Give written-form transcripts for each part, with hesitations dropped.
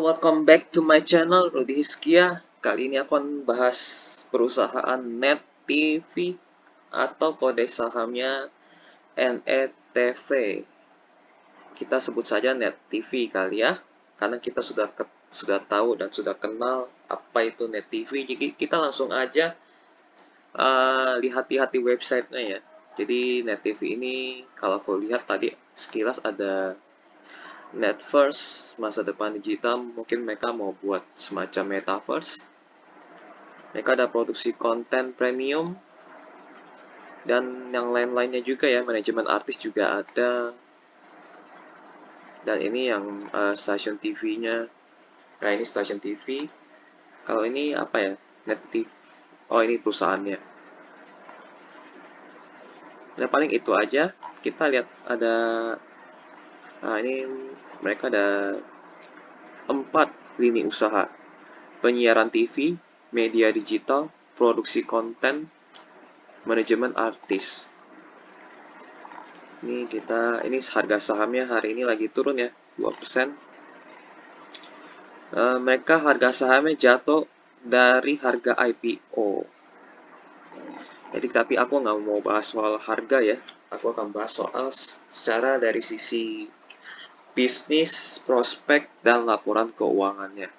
welcome back to my channel Rudy Hiskia. Kali ini aku akan bahas perusahaan Net TV atau kode sahamnya NETV. Kita sebut saja Net TV kali ya, karena kita sudah tahu dan sudah kenal apa itu Net TV. Jadi kita langsung aja lihat-lihat di websitenya ya. Jadi Net TV ini kalau aku lihat tadi sekilas ada Netverse, masa depan digital, mungkin mereka mau buat semacam metaverse. Mereka ada produksi konten premium dan yang lain-lainnya juga ya, manajemen artis juga ada. Dan ini yang stasiun TV-nya. Nah, ini stasiun TV. Kalau ini apa ya? Net TV. Oh, ini perusahaannya. Nah, paling itu aja. Kita lihat ada ini mereka ada 4 lini usaha. Penyiaran TV, media digital, produksi konten, manajemen artis. Ini harga sahamnya hari ini lagi turun ya, 2%. Mereka harga sahamnya jatuh dari harga IPO. Jadi tapi aku nggak mau bahas soal harga ya, aku akan bahas soal secara dari sisi bisnis, prospek, dan laporan keuangannya.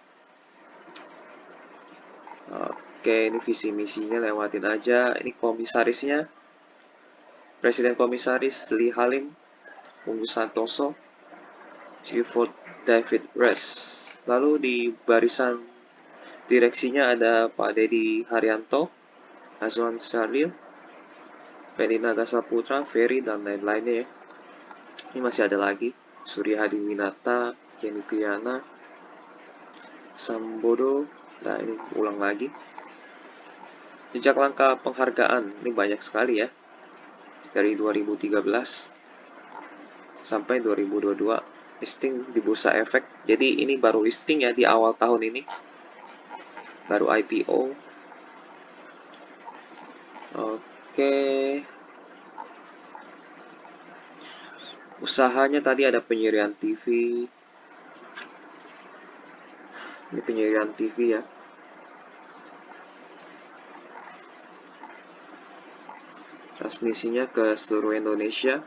Oke, ini visi misinya lewatin aja. Ini komisarisnya, Presiden Komisaris Lee Halim, Ungu Santoso, Clifford David Ress. Lalu di barisan direksinya ada Pak Dedi Haryanto, Azwan Syaril, Penny Nagasaputra, Ferry, dan lain-lainnya ya. Ini masih ada lagi, Surya Hadi Winata, Jenny Piana, Sambodo. Nah, ini ulang lagi. Jejak langkah penghargaan, ini banyak sekali ya. Dari 2013 sampai 2022, listing di Bursa Efek. Jadi ini baru listing ya di awal tahun ini. Baru IPO. Oke. Usahanya tadi ada penyirian TV. Ini penyirian TV ya. Transmisinya ke seluruh Indonesia.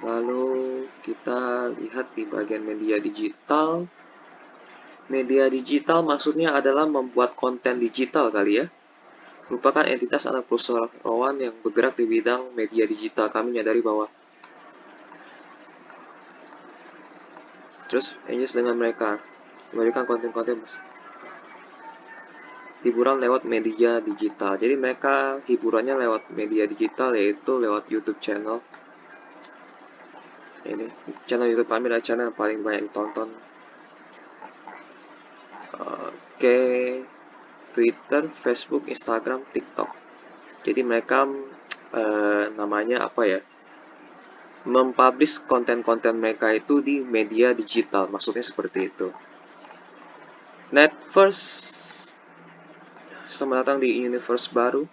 Lalu kita lihat di bagian media digital. Media digital maksudnya adalah membuat konten digital kali ya. Merupakan entitas anak perusahaan yang bergerak di bidang media digital. Kami menyadari bahwa terus engage dengan mereka memberikan konten-konten hiburan lewat media digital. Jadi mereka hiburannya lewat media digital, yaitu lewat YouTube channel. Ini channel YouTube kami adalah channel yang paling banyak ditonton. Oke, Twitter, Facebook, Instagram, TikTok. Jadi mereka namanya apa ya? Mempublish konten-konten mereka itu di media digital, maksudnya seperti itu. Netverse, selamat datang di universe baru.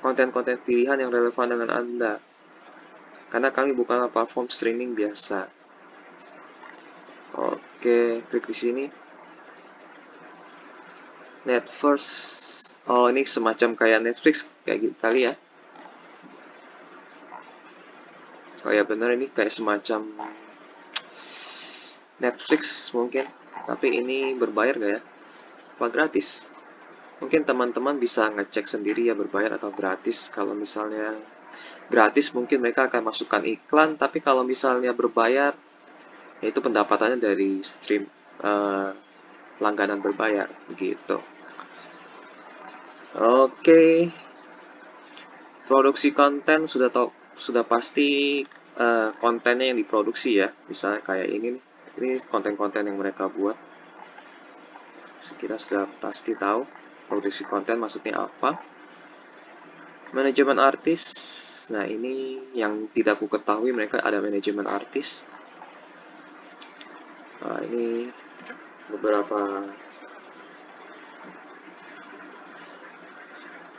Konten-konten pilihan yang relevan dengan Anda, karena kami bukanlah platform streaming biasa. Oke, klik di sini. Netverse, oh ini semacam kayak Netflix kayak gitu kali ya. Oh ya benar, ini kayak semacam Netflix mungkin, tapi ini berbayar gak ya? Apa gratis? Mungkin teman-teman bisa ngecek sendiri ya berbayar atau gratis. Kalau misalnya gratis mungkin mereka akan masukkan iklan, tapi kalau misalnya berbayar, yaitu pendapatannya dari stream langganan berbayar begitu. Oke, produksi konten sudah pasti kontennya yang diproduksi ya, misalnya kayak ini konten-konten yang mereka buat. Kita sudah pasti tahu produksi konten maksudnya apa. Manajemen artis, nah ini yang tidak ku ketahui, mereka ada manajemen artis. Nah, ini beberapa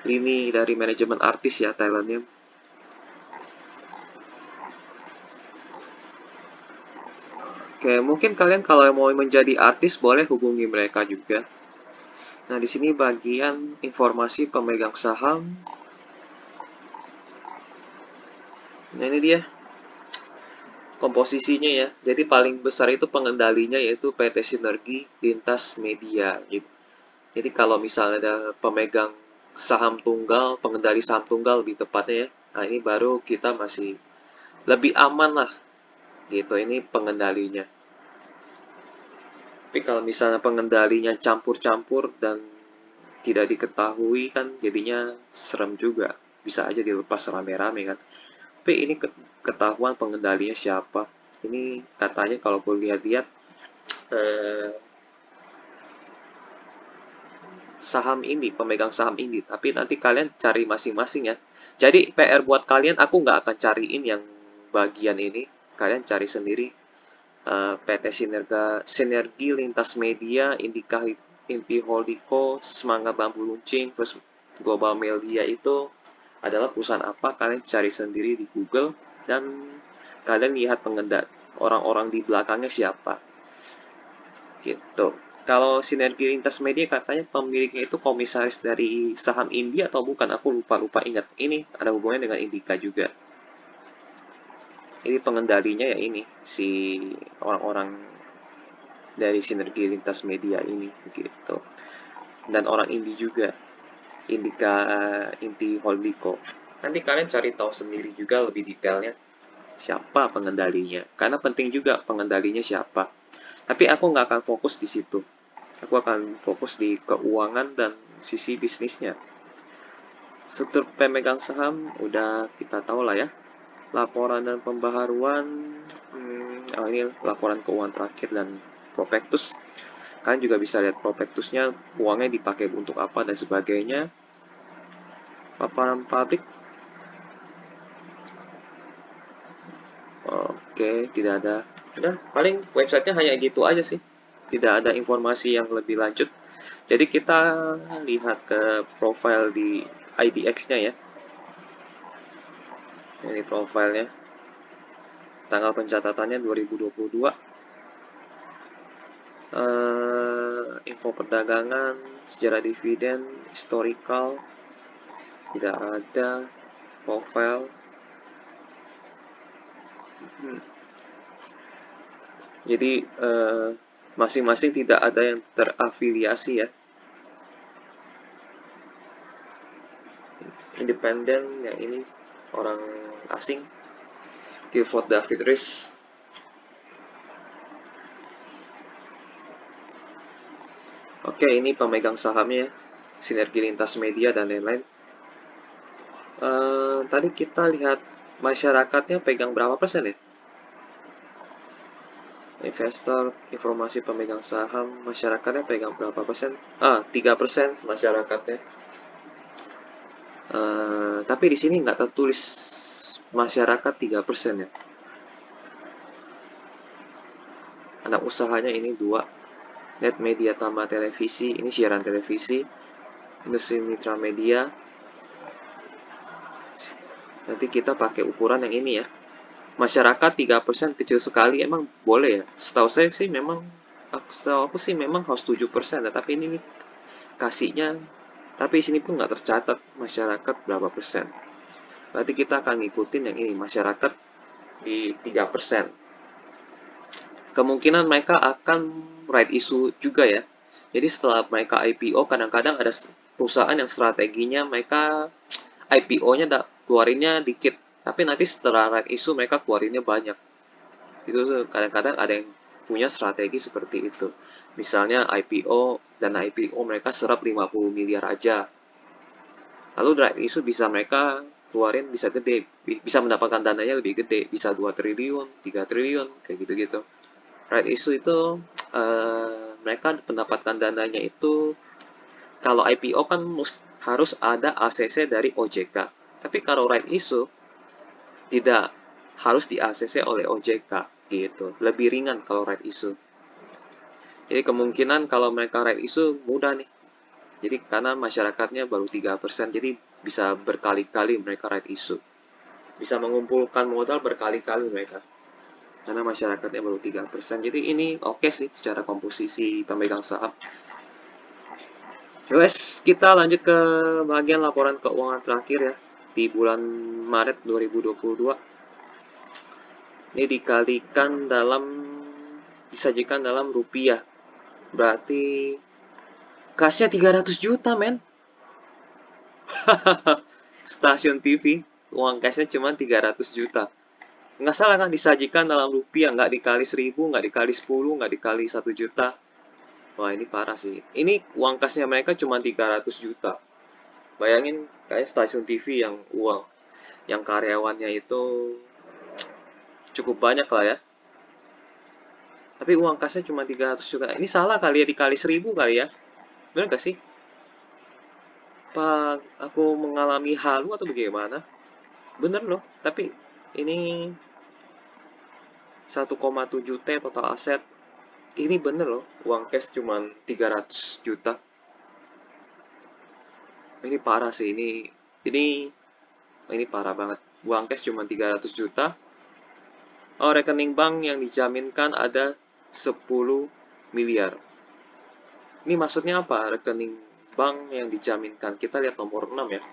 lini dari manajemen artis ya talentnya. Oke, mungkin kalian kalau mau menjadi artis boleh hubungi mereka juga. Nah, di sini bagian informasi pemegang saham. Nah, ini dia komposisinya ya. Jadi paling besar itu pengendalinya yaitu PT Sinergi Lintas Media gitu. Jadi kalau misalnya ada pemegang saham tunggal, pengendali saham tunggal lebih tepatnya ya. Nah, ini baru kita masih lebih aman lah gitu. Ini pengendalinya. Tapi kalau misalnya pengendalinya campur-campur dan tidak diketahui kan jadinya serem juga. Bisa aja dilepas rame-rame kan. Tapi ini ketahuan pengendalinya siapa. Ini katanya kalau gue lihat-lihat eh, saham ini, pemegang saham ini. Tapi nanti kalian cari masing-masing ya. Jadi PR buat kalian, aku nggak akan cariin yang bagian ini. Kalian cari sendiri. PT Sinergi Lintas Media, Indika Inti Holdiko, Semangga Bambu Runcing, terus Global Media itu adalah perusahaan apa, kalian cari sendiri di Google dan kalian lihat pengendali orang-orang di belakangnya siapa gitu. Kalau Sinergi Lintas Media katanya pemiliknya itu komisaris dari saham India atau bukan, aku lupa ingat. Ini ada hubungannya dengan Indika juga. Ini pengendalinya ya ini si orang-orang dari Sinergi Lintas Media ini gitu. Dan orang Indi juga, Indika Inti Holdiko. Nanti kalian cari tahu sendiri juga lebih detailnya siapa pengendalinya. Karena penting juga pengendalinya siapa. Tapi aku nggak akan fokus di situ. Aku akan fokus di keuangan dan sisi bisnisnya. Struktur pemegang saham udah kita tahu lah ya. Laporan dan pembaharuan, ini laporan keuangan terakhir dan prospektus. Kalian juga bisa lihat prospektusnya, uangnya dipakai untuk apa dan sebagainya. Paparan pabrik, oke, tidak ada. Udah, paling websitenya hanya gitu aja sih. Tidak ada informasi yang lebih lanjut. Jadi kita lihat ke profile di IDX-nya ya. Ini profilnya. Tanggal pencatatannya 2022. Info perdagangan, sejarah dividen, historical, tidak ada, profile. Jadi masing-masing tidak ada yang terafiliasi ya. Independen yang ini orang asing. Guilford David Rees. Oke, ini pemegang sahamnya, Sinergi Lintas Media dan lain-lain. Tadi kita lihat masyarakatnya pegang berapa persen ya? Investor, informasi pemegang saham, masyarakatnya pegang berapa persen? 3% masyarakatnya. Tapi di sini nggak tertulis masyarakat 3% ya. Anak usahanya ini 2. Net Media Tama Televisi, ini siaran televisi. Industri Mitra Media. Nanti kita pakai ukuran yang ini ya. Masyarakat 3% kecil sekali, emang boleh ya? Setahu saya sih memang, setahu aku sih memang harus 7% ya, tapi ini kasihnya, tapi sini pun nggak tercatat masyarakat berapa persen. Berarti kita akan ngikutin yang ini, masyarakat di 3%. Kemungkinan mereka akan right issue juga ya. Jadi setelah mereka IPO, kadang-kadang ada perusahaan yang strateginya mereka IPO-nya keluarinnya dikit, tapi nanti setelah right issue mereka keluarinnya banyak. Itu kadang-kadang ada yang punya strategi seperti itu. Misalnya IPO, dan IPO mereka serap 50 miliar aja. Lalu right issue bisa mereka keluarin bisa gede, bisa mendapatkan dananya lebih gede, bisa 2 triliun, 3 triliun, kayak gitu-gitu. Right issue itu mereka mendapatkan dananya itu kalau IPO kan harus ada ACC dari OJK. Tapi kalau right issue tidak harus di ACC oleh OJK gitu. Lebih ringan kalau right issue. Jadi kemungkinan kalau mereka right issue mudah nih. Jadi karena masyarakatnya baru 3%, jadi bisa berkali-kali mereka right issue. Bisa mengumpulkan modal berkali-kali mereka. Karena masyarakatnya baru 3%. Jadi ini oke sih secara komposisi pemegang saham. Wes, kita lanjut ke bagian laporan keuangan terakhir ya. Di bulan Maret 2022. Ini disajikan dalam rupiah. Berarti kasnya 300 juta, men. Stasiun TV, uang cashnya cuma 300 juta. Nggak salah kan, disajikan dalam rupiah, nggak dikali 1000, nggak dikali 10, nggak dikali 1 juta. Wah, ini parah sih. Ini uang kasnya mereka cuma 300 juta. Bayangin kayak stasiun TV yang karyawannya itu cukup banyak lah ya. Tapi uang kasnya cuma 300 juta. Ini salah kali ya, dikali 1000 kali ya. Bener gak sih? Apa aku mengalami halu atau bagaimana? Bener loh, tapi ini 1,7 T total aset. Ini bener loh, uang cash cuma 300 juta. Ini parah sih, ini parah banget. Uang cash cuma 300 juta. Oh, rekening bank yang dijaminkan ada 10 miliar. Ini maksudnya apa? Rekening bank yang dijaminkan. Kita lihat nomor 6 ya.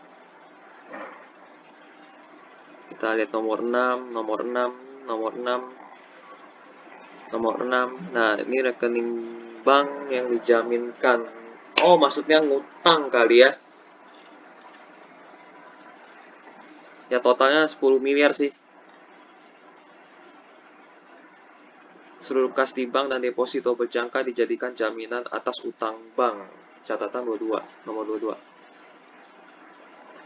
Kita lihat nomor 6, nomor 6, nomor 6, nomor 6. Nah, ini rekening bank yang dijaminkan. Oh, maksudnya ngutang kali ya. Ya totalnya 10 miliar sih. Seluruh kas di bank dan deposito berjangka dijadikan jaminan atas utang bank. Catatan 22, nomor 22.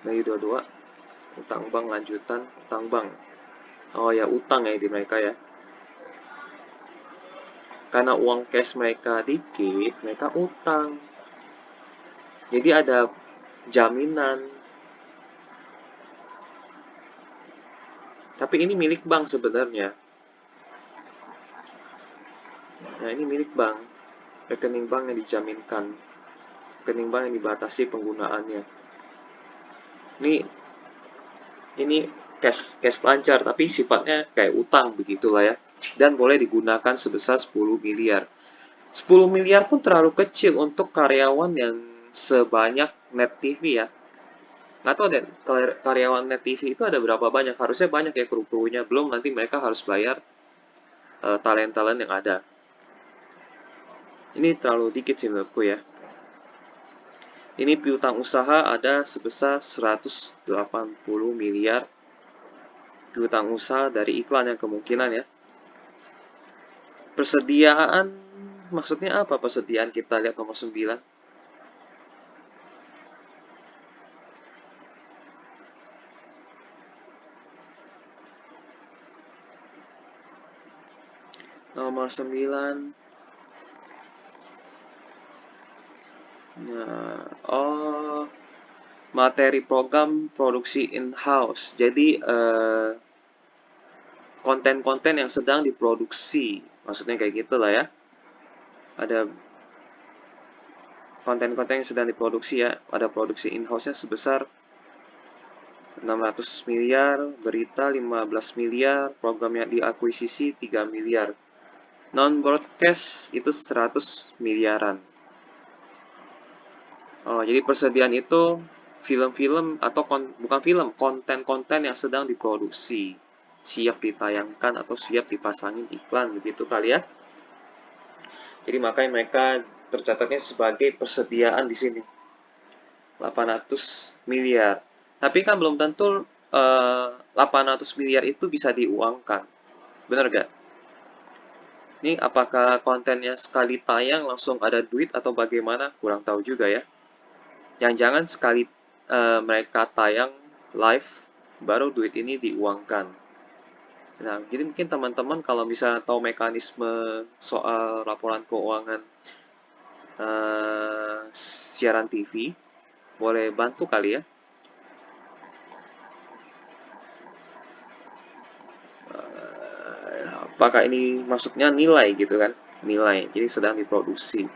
Dari 22, utang bank lanjutan, utang bank. Oh ya, utang ya di mereka ya. Karena uang cash mereka dikit, mereka utang. Jadi ada jaminan. Tapi ini milik bank sebenarnya. Nah, ini milik bank. Rekening bank yang dijaminkan. Rekening bank yang dibatasi penggunaannya. Ini cash lancar, tapi sifatnya kayak utang begitulah ya. Dan boleh digunakan sebesar 10 miliar. 10 miliar pun terlalu kecil untuk karyawan yang sebanyak Net TV ya. Nggak tahu deh, karyawan Net TV itu ada berapa banyak. Harusnya banyak ya kru-krunya. Belum nanti mereka harus bayar talent-talent yang ada. Ini terlalu dikit sih menurutku ya. Ini piutang usaha ada sebesar 180 miliar. Piutang usaha dari iklan yang kemungkinan ya. Persediaan, maksudnya apa persediaan? Kita lihat nomor 9. Nomor 9. Nah, oh, materi program produksi in-house. Jadi, konten-konten yang sedang diproduksi. Maksudnya kayak gitu lah ya. Ada konten-konten yang sedang diproduksi ya. Ada produksi in-house-nya sebesar 600 miliar, berita 15 miliar, program yang diakuisisi 3 miliar. Non-broadcast itu 100 miliaran. Oh, jadi persediaan itu film-film atau bukan film, konten-konten yang sedang diproduksi, siap ditayangkan atau siap dipasangin iklan begitu kali ya. Jadi makanya mereka tercatatnya sebagai persediaan di sini. 800 miliar. Tapi kan belum tentu 800 miliar itu bisa diuangkan. Bener gak? Ini apakah kontennya sekali tayang langsung ada duit atau bagaimana? Kurang tahu juga ya. Yang jangan sekali mereka tayang live, baru duit ini diuangkan. Nah, jadi mungkin teman-teman kalau bisa tahu mekanisme soal laporan keuangan siaran TV, boleh bantu kali ya. Apakah ini maksudnya nilai gitu kan? Nilai, jadi sedang diproduksi.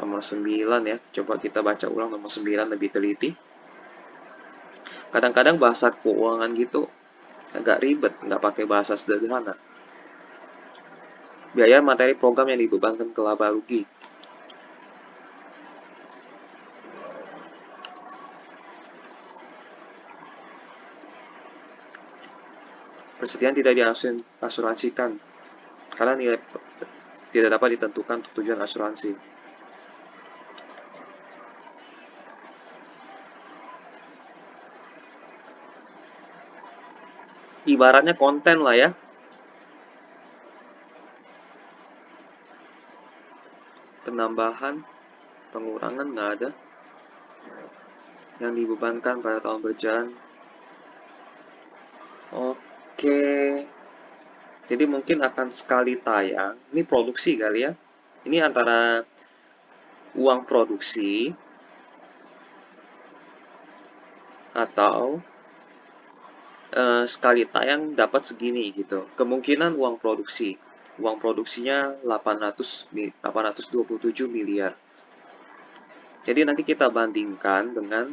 Nomor 9 ya, coba kita baca ulang nomor 9 lebih teliti. Kadang-kadang bahasa keuangan gitu agak ribet, nggak pakai bahasa sederhana. Biaya materi program yang dibebankan ke laba rugi. Persediaan tidak diasuransikan karena nilai tidak dapat ditentukan untuk tujuan asuransi. Ibaratnya konten lah ya. Penambahan, pengurangan nggak ada. Yang dibebankan pada tahun berjalan. Oke. Jadi mungkin akan sekali tayang. Ini produksi kali ya. Ini antara uang produksi atau sekali tayang dapat segini gitu. Kemungkinan uang produksi. Uang produksinya 827 miliar. Jadi nanti kita bandingkan dengan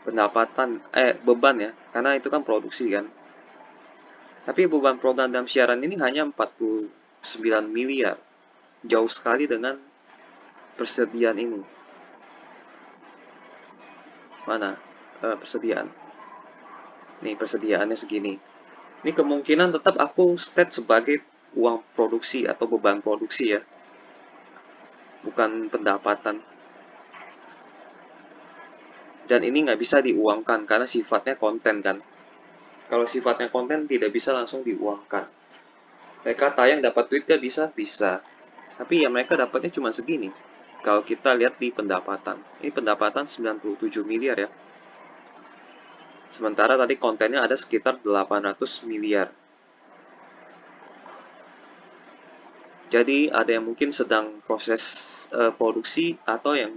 pendapatan beban ya, karena itu kan produksi kan. Tapi beban program dalam siaran ini hanya 49 miliar. Jauh sekali dengan persediaan ini. Mana? Persediaan. Nih, persediaannya segini. Ini kemungkinan tetap aku state sebagai uang produksi atau beban produksi ya. Bukan pendapatan. Dan ini nggak bisa diuangkan karena sifatnya konten kan. Kalau sifatnya konten tidak bisa langsung diuangkan. Mereka tayang dapat duit gak bisa? Bisa. Tapi ya mereka dapatnya cuma segini. Kalau kita lihat di pendapatan. Ini pendapatan 97 miliar ya. Sementara tadi kontennya ada sekitar 800 miliar. Jadi ada yang mungkin sedang proses produksi atau yang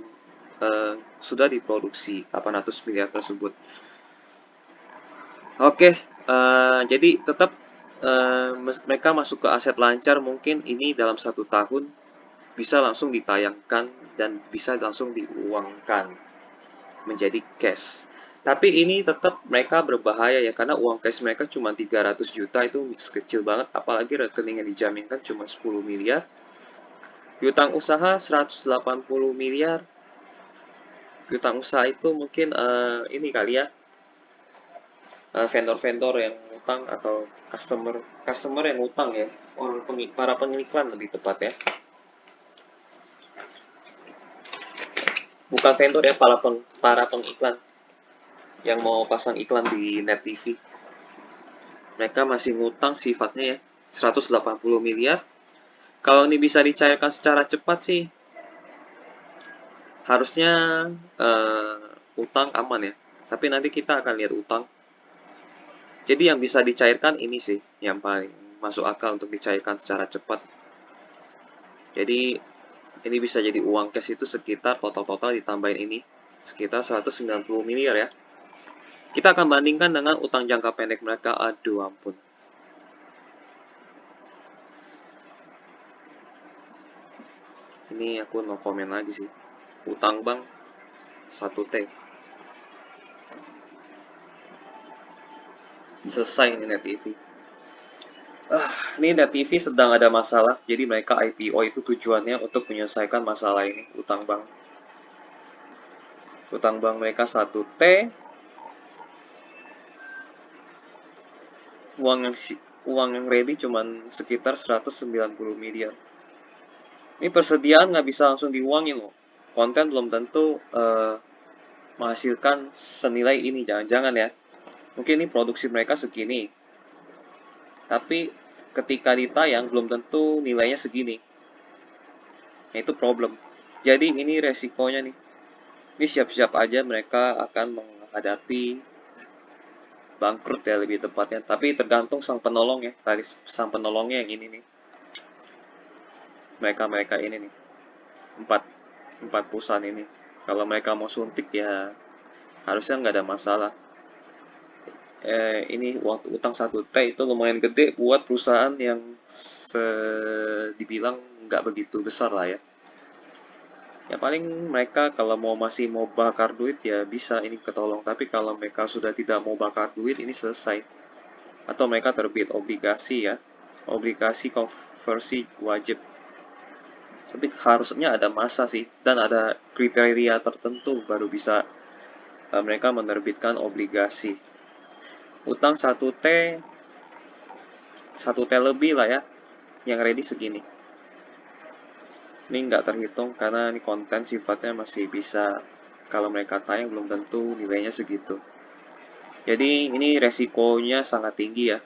sudah diproduksi 800 miliar tersebut. Oke, jadi tetap mereka masuk ke aset lancar mungkin ini dalam 1 tahun bisa langsung ditayangkan dan bisa langsung diuangkan menjadi cash. Tapi ini tetap mereka berbahaya ya karena uang cash mereka cuma 300 juta itu kecil banget apalagi rekening yang dijaminkan cuma 10 miliar. Piutang usaha 180 miliar. Piutang usaha itu mungkin ini kali ya vendor-vendor yang utang atau customer yang utang ya, para pengiklan lebih tepat ya. Bukan vendor ya, para pengiklan yang mau pasang iklan di Net TV. Mereka masih ngutang sifatnya ya, 180 miliar. Kalau ini bisa dicairkan secara cepat sih, harusnya utang aman ya. Tapi nanti kita akan lihat utang. Jadi yang bisa dicairkan ini sih, yang paling masuk akal untuk dicairkan secara cepat. Jadi ini bisa jadi uang cash itu sekitar total ditambahin ini sekitar 190 miliar ya. Kita akan bandingkan dengan utang jangka pendek mereka. Aduh ampun. Ini aku no komen lagi sih. Utang bank 1T. Selesai ini Net TV. Ini Net TV sedang ada masalah. Jadi mereka IPO itu tujuannya untuk menyelesaikan masalah ini. Utang bank. Utang bank mereka 1T. Uang yang ready cuman sekitar 190 miliar. Ini persediaan nggak bisa langsung diuangin loh. Konten belum tentu menghasilkan senilai ini, jangan-jangan ya. Mungkin ini produksi mereka segini. Tapi ketika ditayang belum tentu nilainya segini. Nah, itu problem. Jadi ini resikonya nih. Ini siap-siap aja mereka akan menghadapi bangkrut ya lebih tepatnya. Tapi tergantung sang penolong ya. Tadi sang penolongnya yang ini nih. Mereka ini nih. Empat perusahaan ini. Kalau mereka mau suntik ya harusnya nggak ada masalah. Ini utang 1T itu lumayan gede buat perusahaan yang dibilang nggak begitu besar lah ya. Ya paling mereka kalau masih mau bakar duit ya bisa ini ketolong. Tapi kalau mereka sudah tidak mau bakar duit ini selesai. Atau mereka terbit obligasi ya. Obligasi konversi wajib. Tapi harusnya ada masa sih dan ada kriteria tertentu baru bisa mereka menerbitkan obligasi. Utang 1T lebih lah ya, yang ready segini. Ini nggak terhitung karena ini konten sifatnya masih bisa, kalau mereka tayang belum tentu nilainya segitu. Jadi ini resikonya sangat tinggi ya.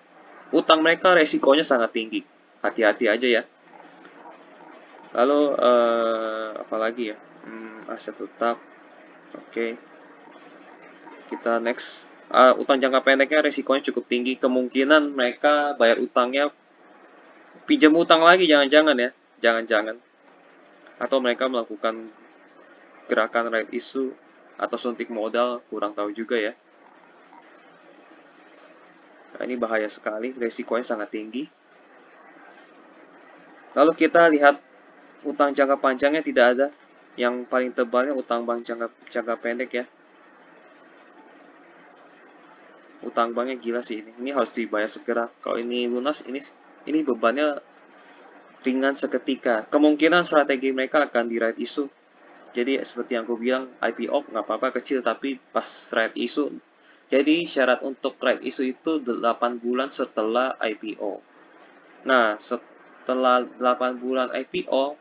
Utang mereka resikonya sangat tinggi. Hati-hati aja ya. Lalu apa lagi ya? Aset tetap. Oke. Kita next. Utang jangka pendeknya resikonya cukup tinggi. Kemungkinan mereka bayar utangnya pinjam utang lagi, jangan-jangan ya. Jangan-jangan. Atau mereka melakukan gerakan right issue atau suntik modal, kurang tahu juga ya. Nah, ini bahaya sekali, resikonya sangat tinggi. Lalu kita lihat utang jangka panjangnya tidak ada. Yang paling tebalnya utang bank jangka pendek ya. Utang banknya gila sih ini. Ini harus dibayar segera. Kalau ini lunas, ini bebannya ringan seketika. Kemungkinan strategi mereka akan di right issue. Jadi seperti yang aku bilang, IPO nggak apa-apa kecil, tapi pas right issue. Jadi syarat untuk right issue itu 8 bulan setelah IPO. Nah, setelah 8 bulan IPO,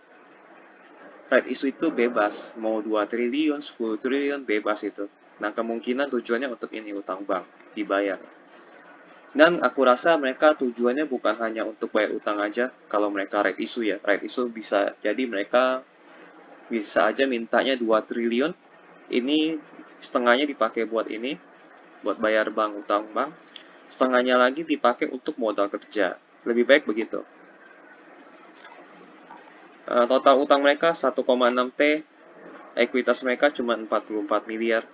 right issue itu bebas. Mau 2 triliun, 10 triliun, bebas itu. Nah, kemungkinan tujuannya untuk ini, utang bank, dibayar. Dan aku rasa mereka tujuannya bukan hanya untuk bayar utang aja, kalau mereka right issue ya. Right issue bisa jadi mereka bisa aja mintanya 2 triliun, ini setengahnya dipakai buat ini, buat bayar bank, utang bank, setengahnya lagi dipakai untuk modal kerja. Lebih baik begitu. Total utang mereka 1,6 T, ekuitas mereka cuma 44 miliar.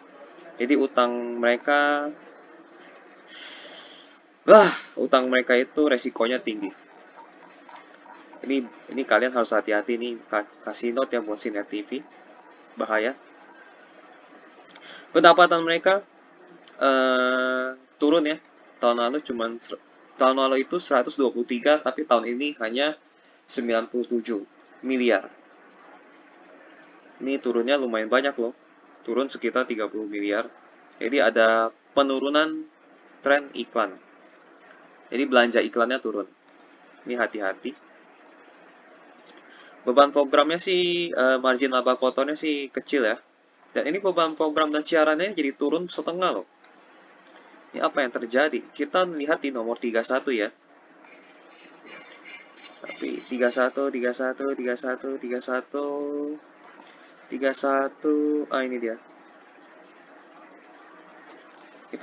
Jadi utang mereka itu resikonya tinggi. Ini kalian harus hati-hati nih, kasih note ya buat Sinet TV, bahaya. Pendapatan mereka turun ya. Tahun lalu itu 123, tapi tahun ini hanya 97 miliar. Ini turunnya lumayan banyak loh. Turun sekitar 30 miliar. Jadi ada penurunan tren iklan. Jadi belanja iklannya turun. Ini hati-hati. Beban programnya sih, margin laba kotornya sih kecil ya. Dan ini beban program dan siarannya jadi turun setengah loh. Ini apa yang terjadi? Kita lihat di nomor 31 ya. Tapi 31, 31, 31, 31, 31, ini dia. Ini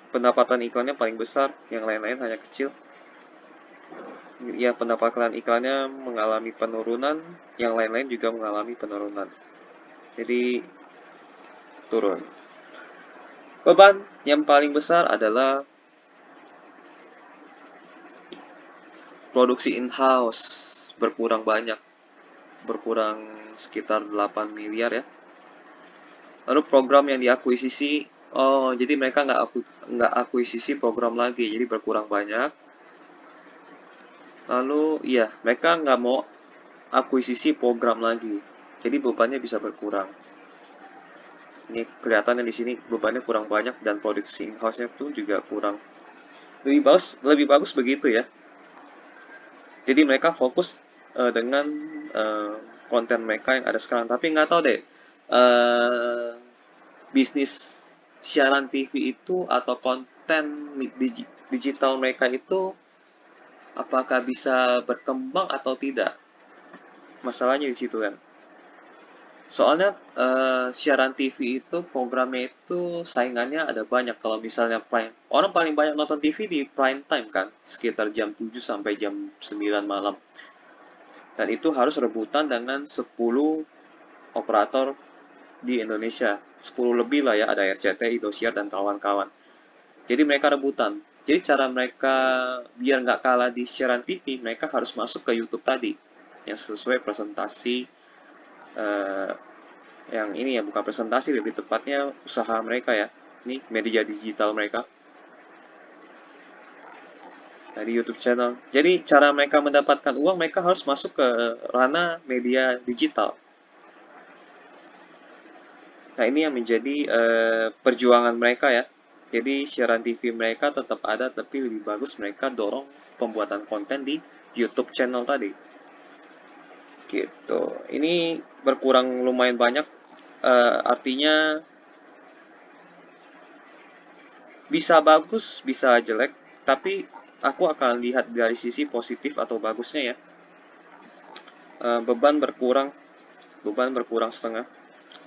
pendapatan iklannya paling besar, yang lain-lain hanya kecil. Ya, pendapatan iklannya mengalami penurunan, yang lain-lain juga mengalami penurunan. Jadi, turun. Beban yang paling besar adalah produksi in-house, berkurang banyak. Berkurang sekitar 8 miliar ya. Lalu program yang diakuisisi, jadi mereka nggak akuisisi program lagi, jadi berkurang banyak. Lalu, iya, mereka nggak mau akuisisi program lagi, jadi bebannya bisa berkurang. Ini kelihatannya di sini bebannya kurang banyak dan produksi in-house-nya pun juga kurang. Lebih bagus begitu ya. Jadi mereka fokus dengan konten mereka yang ada sekarang. Tapi nggak tahu deh, bisnis siaran TV itu atau konten digital mereka itu apakah bisa berkembang atau tidak? Masalahnya di situ kan. Soalnya siaran TV itu programnya itu saingannya ada banyak. Kalau misalnya orang paling banyak nonton TV di prime time kan, sekitar jam 7 sampai jam 9 malam. Dan itu harus rebutan dengan 10 operator di Indonesia. 10 lebih lah ya, ada RCTI, Indosiar, dan kawan-kawan. Jadi mereka rebutan. Jadi cara mereka biar nggak kalah di siaran TV, mereka harus masuk ke YouTube tadi, yang sesuai presentasi eh, yang ini ya, bukan presentasi, lebih tepatnya usaha mereka ya. Ini media digital mereka. Nah, di YouTube channel. Jadi cara mereka mendapatkan uang, mereka harus masuk ke ranah media digital. Nah, ini yang menjadi perjuangan mereka ya. Jadi siaran TV mereka tetap ada, tapi lebih bagus mereka dorong pembuatan konten di YouTube channel tadi. Gitu. Ini berkurang lumayan banyak, artinya bisa bagus, bisa jelek, tapi aku akan lihat dari sisi positif atau bagusnya ya. Beban berkurang setengah.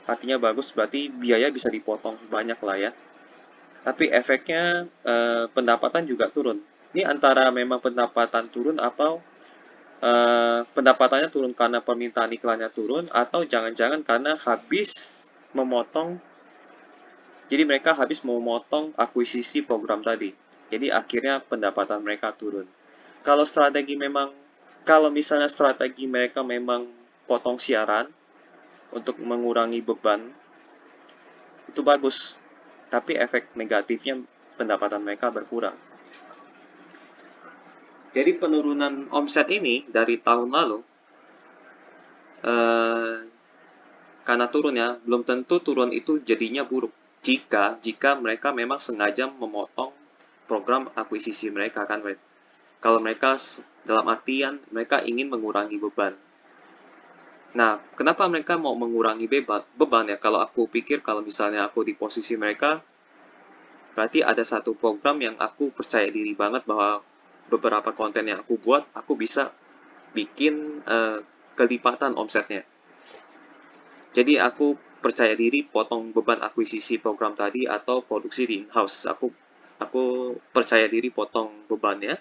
Artinya bagus, berarti biaya bisa dipotong banyak lah ya. Tapi efeknya pendapatan juga turun. Ini antara memang pendapatan turun atau pendapatannya turun karena permintaan iklannya turun, atau jangan-jangan karena habis memotong, jadi mereka habis memotong akuisisi program tadi. Jadi akhirnya pendapatan mereka turun. Kalau strategi memang, kalau misalnya strategi mereka memang potong siaran untuk mengurangi beban, itu bagus. Tapi efek negatifnya pendapatan mereka berkurang. Jadi penurunan omset ini dari tahun lalu, eh, karena turun ya, belum tentu turun itu jadinya buruk. Jika mereka memang sengaja memotong program akuisisi mereka kan, kalau mereka dalam artian mereka ingin mengurangi beban. Nah, kenapa mereka mau mengurangi beban ya? Kalau aku pikir, kalau misalnya aku di posisi mereka, berarti ada satu program yang aku percaya diri banget bahwa beberapa konten yang aku buat, aku bisa bikin kelipatan omsetnya. Jadi aku percaya diri potong beban akuisisi program tadi atau produksi di in-house. Aku percaya diri potong bebannya,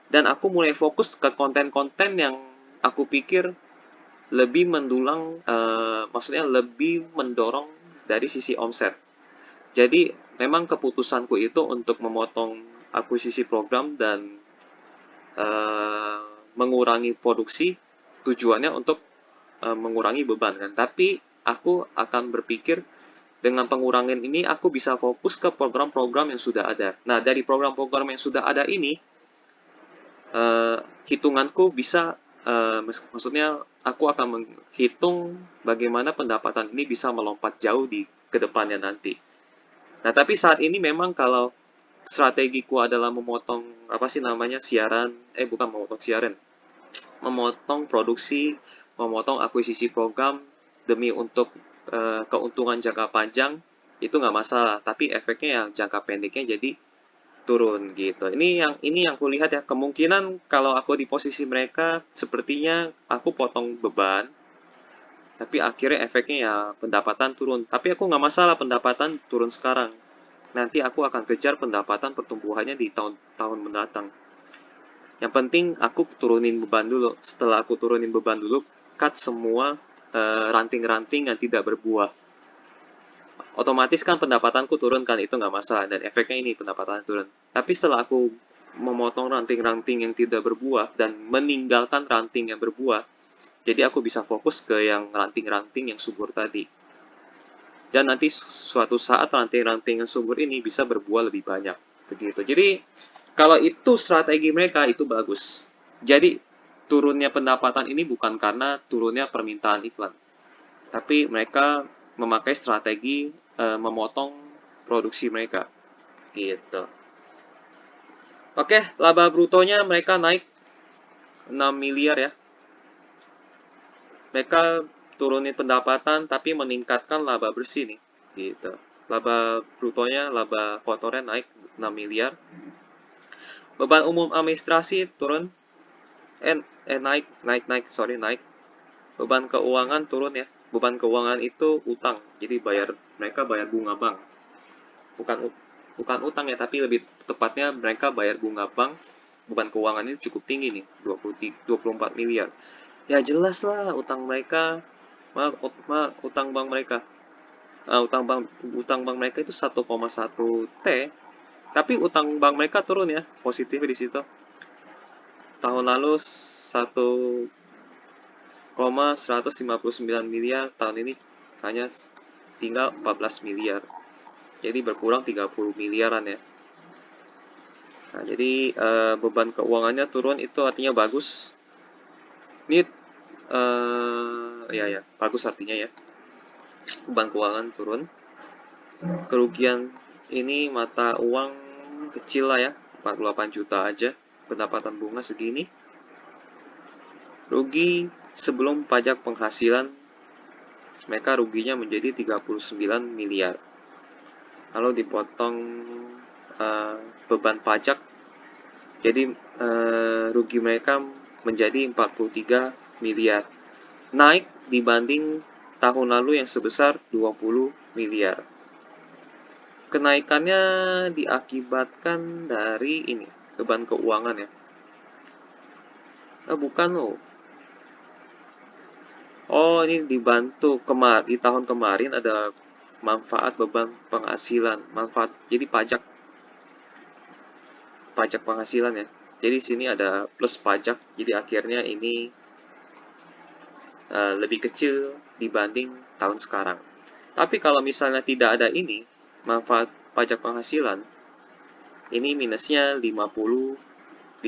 dan aku mulai fokus ke konten-konten yang aku pikir lebih mendulang, maksudnya lebih mendorong dari sisi omset. Jadi memang keputusanku itu untuk memotong akuisisi program dan uh, mengurangi produksi, tujuannya untuk mengurangi beban kan. Tapi aku akan berpikir dengan pengurangan ini aku bisa fokus ke program-program yang sudah ada. Nah, dari program-program yang sudah ada ini, hitunganku bisa, maksudnya aku akan menghitung bagaimana pendapatan ini bisa melompat jauh di kedepannya nanti. Nah, tapi saat ini memang kalau strategiku adalah memotong apa sih namanya siaran, bukan memotong siaran, memotong produksi, memotong akuisisi program demi untuk keuntungan jangka panjang, itu nggak masalah. Tapi efeknya yang jangka pendeknya jadi turun gitu. Ini yang kulihat ya, kemungkinan kalau aku di posisi mereka sepertinya aku potong beban, tapi akhirnya efeknya ya pendapatan turun. Tapi aku nggak masalah pendapatan turun sekarang. Nanti aku akan kejar pendapatan pertumbuhannya di tahun-tahun mendatang. Yang penting aku turunin beban dulu. Setelah aku turunin beban dulu, cut semua ranting-ranting yang tidak berbuah. Otomatis kan pendapatanku turun kan, itu nggak masalah, dan efeknya ini pendapatan turun. Tapi setelah aku memotong ranting-ranting yang tidak berbuah dan meninggalkan ranting yang berbuah, jadi aku bisa fokus ke yang ranting-ranting yang subur tadi. Dan nanti suatu saat ranting-ranting yang subur ini bisa berbuah lebih banyak. Begitu. Jadi kalau itu strategi mereka, itu bagus. Jadi turunnya pendapatan ini bukan karena turunnya permintaan iklan, tapi mereka memakai strategi memotong produksi mereka. Gitu. Oke, laba brutonya mereka naik 6 miliar ya. Mereka turunin pendapatan tapi meningkatkan laba bersih nih. Gitu. Laba brutonya, laba kotornya naik 6 miliar. Beban umum administrasi turun, naik. Beban keuangan turun ya. Beban keuangan itu utang, jadi mereka bayar bunga bank. Bukan utang ya, tapi lebih tepatnya mereka bayar bunga bank. Beban keuangan ini cukup tinggi nih, 24 miliar. Ya jelas lah utang mereka, utang bank mereka. Utang bank mereka itu 1,1 T, tapi utang bank mereka turun ya, positif di situ. Tahun lalu 159 miliar, tahun ini hanya tinggal 14 miliar. Jadi berkurang 30 miliaran ya. Nah, jadi beban keuangannya turun itu artinya bagus. Ini ya bagus artinya ya. Beban keuangan turun. Kerugian ini mata uang kecil lah ya, 48 juta aja. Pendapatan bunga segini. Rugi sebelum pajak penghasilan, mereka ruginya menjadi 39 miliar. Lalu dipotong beban pajak, jadi rugi mereka menjadi 43 miliar. Naik dibanding tahun lalu yang sebesar 20 miliar. Kenaikannya diakibatkan dari ini, beban keuangan ya. Bukan loh. Oh, ini dibantu di tahun kemarin ada manfaat beban penghasilan, manfaat jadi pajak penghasilan ya. Jadi sini ada plus pajak, jadi akhirnya ini lebih kecil dibanding tahun sekarang. Tapi kalau misalnya tidak ada ini, manfaat pajak penghasilan, ini minusnya 55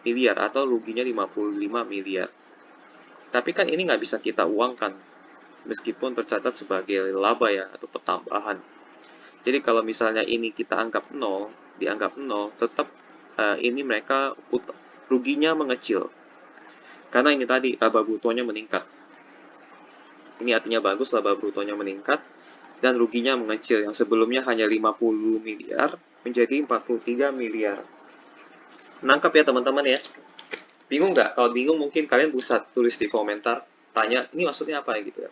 miliar atau ruginya 55 miliar. Tapi kan ini nggak bisa kita uangkan, meskipun tercatat sebagai laba ya, atau pertambahan. Jadi kalau misalnya ini kita anggap 0, dianggap 0, tetap ini mereka ruginya mengecil. Karena ini tadi, laba brutonya meningkat. Ini artinya bagus, laba brutonya meningkat, dan ruginya mengecil. Yang sebelumnya hanya 50 miliar, menjadi 43 miliar. Nangkap ya teman-teman ya? Bingung nggak? Kalau bingung mungkin kalian bisa tulis di komentar, tanya, ini maksudnya apa ya gitu ya.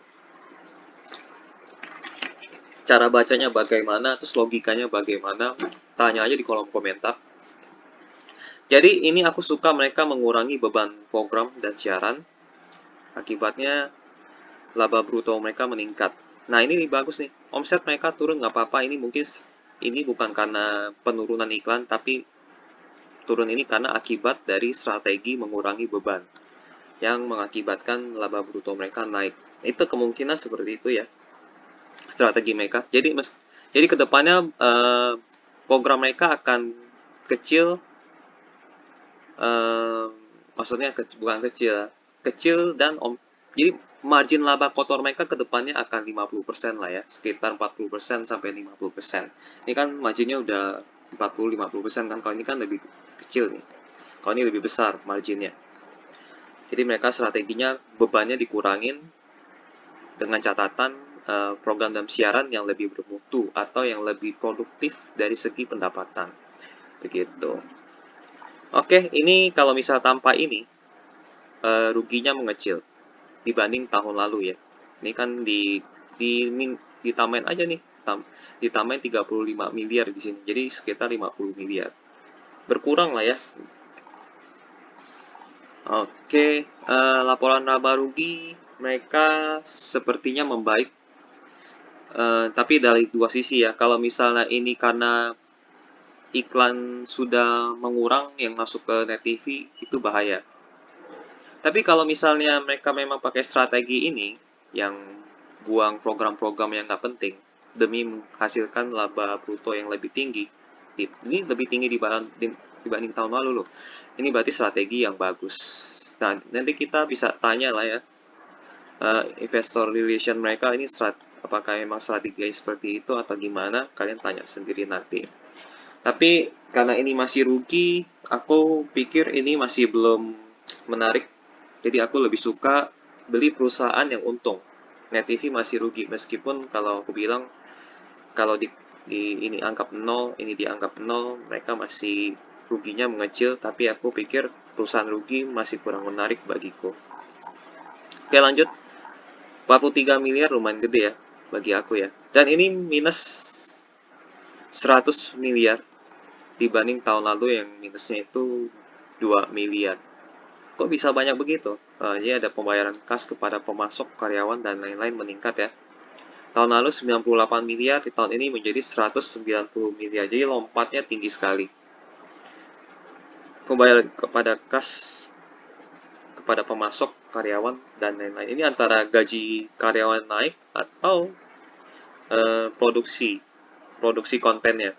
Cara bacanya bagaimana, terus logikanya bagaimana, tanya aja di kolom komentar. Jadi ini aku suka mereka mengurangi beban program dan siaran, akibatnya laba bruto mereka meningkat. Nah ini bagus nih, omset mereka turun nggak apa-apa, ini mungkin ini bukan karena penurunan iklan, tapi turun ini karena akibat dari strategi mengurangi beban yang mengakibatkan laba bruto mereka naik. Itu kemungkinan seperti itu ya, strategi mereka. Jadi kedepannya program mereka akan kecil, maksudnya bukan kecil dan jadi margin laba kotor mereka kedepannya akan 50% lah ya, sekitar 40% sampai 50%. Ini kan marginnya udah 40-50% kan, kalau ini kan lebih kecil nih. Kalau ini lebih besar marginnya. Jadi mereka strateginya bebannya dikurangin dengan catatan program dan siaran yang lebih bermutu atau yang lebih produktif dari segi pendapatan. Begitu. Oke, ini kalau misal tanpa ini ruginya mengecil dibanding tahun lalu ya. Ini kan ditambahin aja nih, ditambahin 35 miliar di sini. Jadi sekitar 50 miliar. Berkurang lah ya. Oke, laporan laba rugi mereka sepertinya membaik. Tapi dari dua sisi ya. Kalau misalnya ini karena iklan sudah mengurang yang masuk ke Net TV, itu bahaya. Tapi kalau misalnya mereka memang pakai strategi ini, yang buang program-program yang nggak penting, demi menghasilkan laba bruto yang lebih tinggi, ini lebih tinggi dibanding tahun lalu loh. Ini berarti strategi yang bagus. Nah, nanti kita bisa tanya lah ya, investor relation mereka ini apakah memang strategi seperti itu atau gimana, kalian tanya sendiri nanti. Tapi karena ini masih rugi, aku pikir ini masih belum menarik. Jadi aku lebih suka beli perusahaan yang untung. Net TV masih rugi, meskipun kalau aku bilang kalau ini anggap 0, ini dianggap 0, mereka masih ruginya mengecil, tapi aku pikir perusahaan rugi masih kurang menarik bagiku. Oke lanjut, 43 miliar lumayan gede ya bagi aku ya. Dan ini minus 100 miliar dibanding tahun lalu yang minusnya itu 2 miliar. Kok bisa banyak begitu? Ini ada pembayaran kas kepada pemasok, karyawan, dan lain-lain meningkat ya. Tahun lalu 98 miliar, di tahun ini menjadi 190 miliar. Jadi lompatnya tinggi sekali. Pembayaran kepada kas, kepada pemasok, karyawan dan lain-lain. Ini antara gaji karyawan naik atau produksi kontennya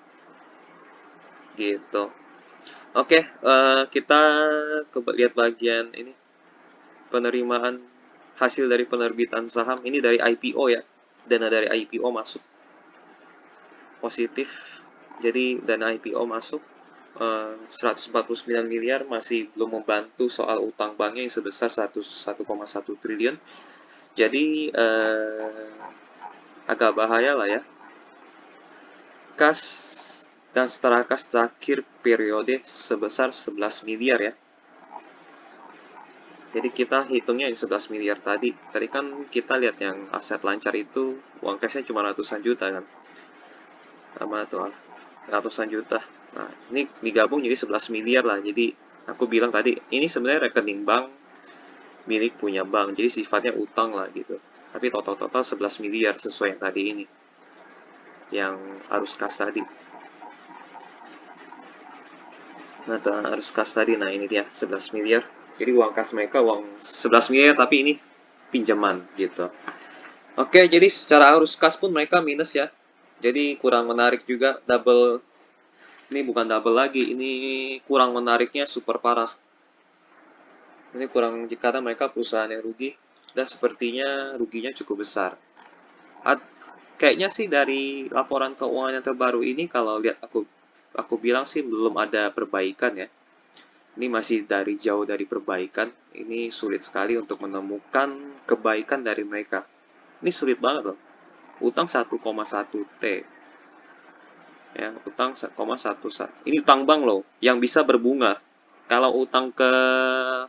gitu. Oke, kita lihat bagian ini, penerimaan hasil dari penerbitan saham. Ini dari IPO ya, dana dari IPO masuk positif. Jadi dana IPO masuk 149 miliar, masih belum membantu soal utang banknya yang sebesar 1,1 triliun. Jadi agak bahaya lah ya. Kas dan setara kas terakhir periode sebesar 11 miliar ya. Jadi kita hitungnya yang 11 miliar tadi. Tadi kan kita lihat yang aset lancar itu uang cashnya cuma ratusan juta kan. Sama tuh ratusan juta. Nah, ini digabung jadi 11 miliar lah. Jadi aku bilang tadi, ini sebenarnya rekening bank milik punya bank. Jadi sifatnya utang lah gitu. Tapi total-total 11 miliar sesuai yang tadi ini. Yang arus kas tadi. Nah, arus kas tadi, nah ini dia 11 miliar. Jadi uang kas mereka uang 11 miliar, tapi ini pinjaman gitu. Oke, jadi secara arus kas pun mereka minus ya. Jadi kurang menarik juga, double. Ini bukan double lagi, ini kurang menariknya super parah. Ini kurang, karena mereka perusahaan yang rugi dan sepertinya ruginya cukup besar. Kayaknya sih dari laporan keuangan yang terbaru ini, kalau lihat aku bilang sih belum ada perbaikan ya. Ini masih jauh dari perbaikan. Ini sulit sekali untuk menemukan kebaikan dari mereka. Ini sulit banget loh. Utang 1,1 T. Ya, utang 1,1. Ini utang bank loh, yang bisa berbunga. Kalau utang ke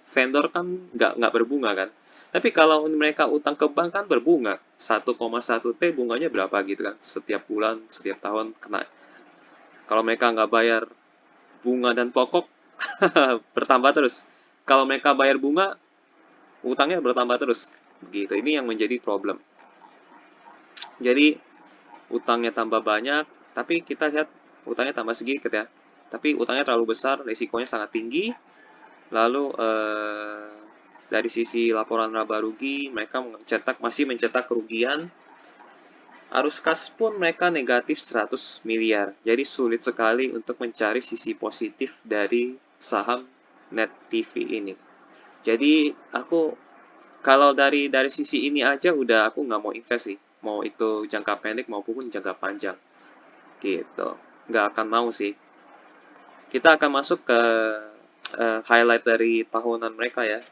vendor kan nggak berbunga kan. Tapi kalau mereka utang ke bank kan berbunga. 1,1 T bunganya berapa gitu kan. Setiap bulan, setiap tahun kena. Kalau mereka nggak bayar bunga dan pokok, bertambah terus. Kalau mereka bayar bunga, utangnya bertambah terus. Gitu. Ini yang menjadi problem. Jadi utangnya tambah banyak, tapi kita lihat utangnya tambah sedikit ya. Tapi utangnya terlalu besar, risikonya sangat tinggi. Lalu dari sisi laporan laba rugi, mereka masih mencetak kerugian. Arus kas pun mereka negatif 100 miliar. Jadi sulit sekali untuk mencari sisi positif dari saham Net TV ini. Jadi aku kalau dari sisi ini aja udah aku nggak mau invest sih. Mau itu jangka pendek maupun jangka panjang. Gitu. Nggak akan mau sih. Kita akan masuk ke highlight dari tahunan mereka ya.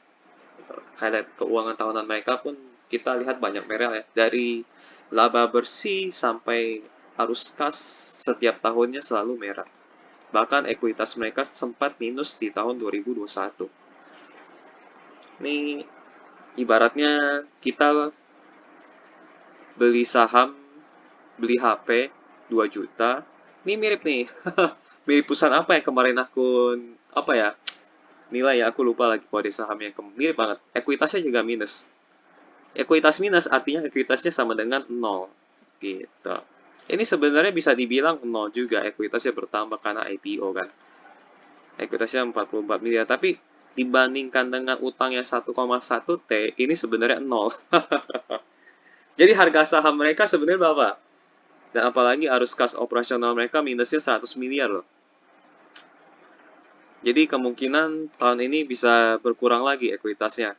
Highlight keuangan tahunan mereka pun kita lihat banyak merah ya. Dari laba bersih sampai arus kas setiap tahunnya selalu merah. Bahkan ekuitas mereka sempat minus di tahun 2021. Ini ibaratnya kita beli saham, beli HP 2 juta. Ini mirip nih. Mirip perusahaan apa yang kemarin aku apa ya? Nilai ya, aku lupa lagi kode saham yang mirip banget. Ekuitasnya juga minus. Ekuitas minus artinya ekuitasnya sama dengan 0. Gitu. Ini sebenarnya bisa dibilang 0 juga, ekuitasnya bertambah karena IPO kan. Ekuitasnya 44 miliar, tapi dibandingkan dengan utangnya 1,1 T, ini sebenarnya 0. Jadi harga saham mereka sebenarnya berapa? Dan apalagi arus kas operasional mereka minusnya 100 miliar loh. Jadi kemungkinan tahun ini bisa berkurang lagi ekuitasnya.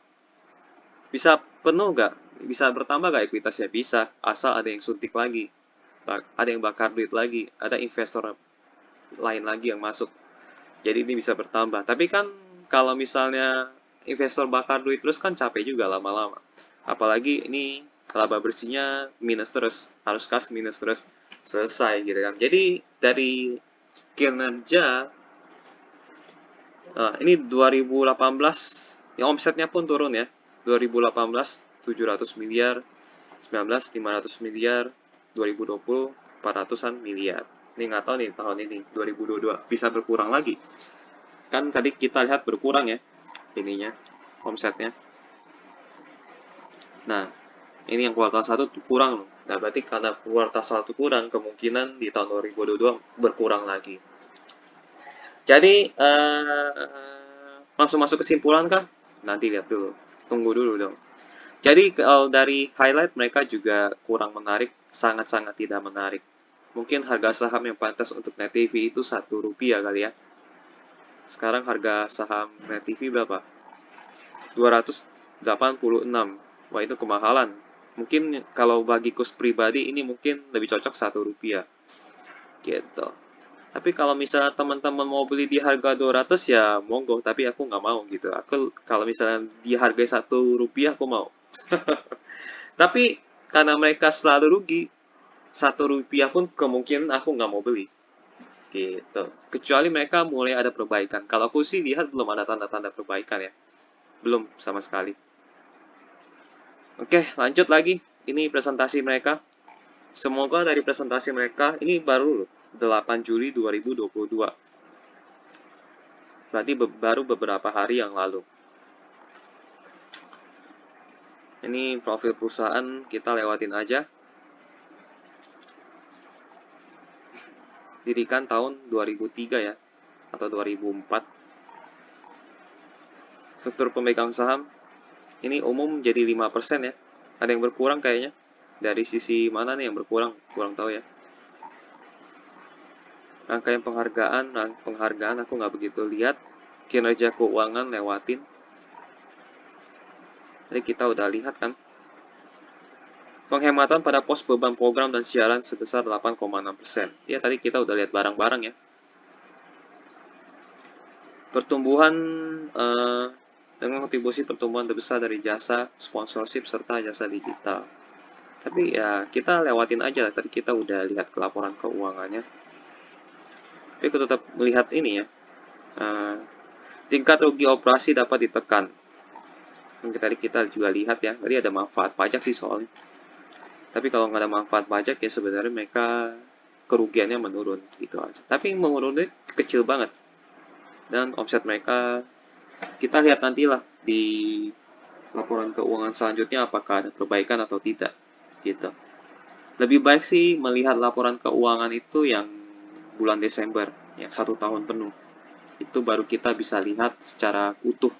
Bisa penuh nggak? Bisa bertambah nggak ekuitasnya? Bisa, asal ada yang suntik lagi. Ada yang bakar duit lagi. Ada investor lain lagi yang masuk. Jadi ini bisa bertambah. Tapi kan kalau misalnya investor bakar duit terus kan capek juga lama-lama. Apalagi ini laba bersihnya minus terus. Harus kas minus terus. Selesai gitu kan. Jadi dari kinerja, ini 2018, yang omsetnya pun turun ya. 2018 700 miliar, 19 500 miliar, 2020 400-an miliar. Ini nggak tahu nih tahun ini 2022 bisa berkurang lagi. Kan tadi kita lihat berkurang ya ininya, omsetnya. Nah, ini yang kuartal 1 kurang loh. Nah, berarti karena kuartal 1 kurang, kemungkinan di tahun 2022 berkurang lagi. Jadi langsung masuk kesimpulan kah? Nanti lihat dulu. tunggu dulu dong. Jadi kalau dari highlight mereka juga kurang menarik, sangat-sangat tidak menarik. Mungkin harga saham yang pantas untuk Net TV itu Rp1 kali ya. Sekarang harga saham Net TV berapa? 286. Wah, itu kemahalan. Mungkin kalau bagi kus pribadi ini mungkin lebih cocok Rp1 gitu. Tapi kalau misalnya teman-teman mau beli di harga 200 ya monggo, tapi aku nggak mau gitu. Aku kalau misalnya di harga Rp1 aku mau. Tapi karena mereka selalu rugi, Rp1 pun kemungkinan aku nggak mau beli gitu. Kecuali mereka mulai ada perbaikan. Kalau aku sih lihat belum ada tanda-tanda perbaikan ya. Belum sama sekali. Oke, lanjut lagi. Ini presentasi mereka. Semoga dari presentasi mereka, ini baru loh, 8 Juli 2022. Berarti baru beberapa hari yang lalu. Ini profil perusahaan, kita lewatin aja. Dirikan tahun 2003 ya, atau 2004. Struktur pemegang saham, ini umum jadi 5% ya. Ada yang berkurang kayaknya. Dari sisi mana nih yang berkurang? Kurang tahu ya. Rangkaian penghargaan aku nggak begitu lihat. Kinerja keuangan lewatin. Jadi kita udah lihat kan. Penghematan pada pos beban program dan siaran sebesar 8,6%. Ya tadi kita udah lihat barang-barang ya. Pertumbuhan dengan kontribusi pertumbuhan terbesar dari jasa, sponsorship, serta jasa digital. Tapi ya kita lewatin aja lah. Tadi kita udah lihat laporan keuangannya. Tapi aku tetap melihat ini ya. Tingkat rugi operasi dapat ditekan. Tadi kita juga lihat ya. Tadi ada manfaat pajak sih soalnya. Tapi kalau nggak ada manfaat pajak ya sebenarnya mereka kerugiannya menurun gitu aja. Tapi menurunnya kecil banget. Dan omset mereka kita lihat nantilah di laporan keuangan selanjutnya apakah ada perbaikan atau tidak gitu. Lebih baik sih melihat laporan keuangan itu yang bulan Desember, yang 1 tahun penuh. Itu baru kita bisa lihat secara utuh.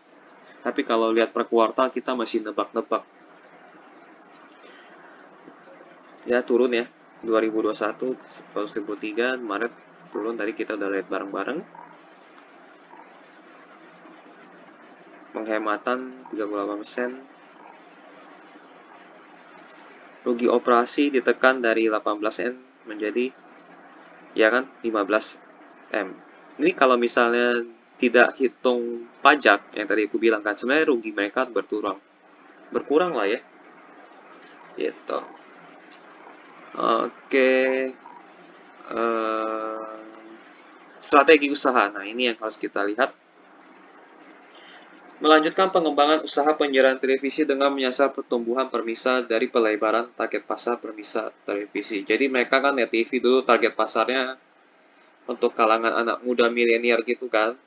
Tapi kalau lihat per kuartal kita masih nebak-nebak. Ya turun ya, 2021, 2023, Maret turun, tadi kita udah lihat bareng-bareng. Penghematan 38%. Rugi operasi ditekan dari 18M menjadi ya kan 15M. Ini kalau misalnya tidak hitung pajak yang tadi aku bilang kan sebenarnya rugi mereka berkurang lah ya gitu. Oke, strategi usaha, nah ini yang harus kita lihat. Melanjutkan pengembangan usaha penyiaran televisi dengan menyasar pertumbuhan permisah dari pelebaran target pasar permisah televisi. Jadi mereka kan Net TV dulu target pasarnya untuk kalangan anak muda milenial gitu kan.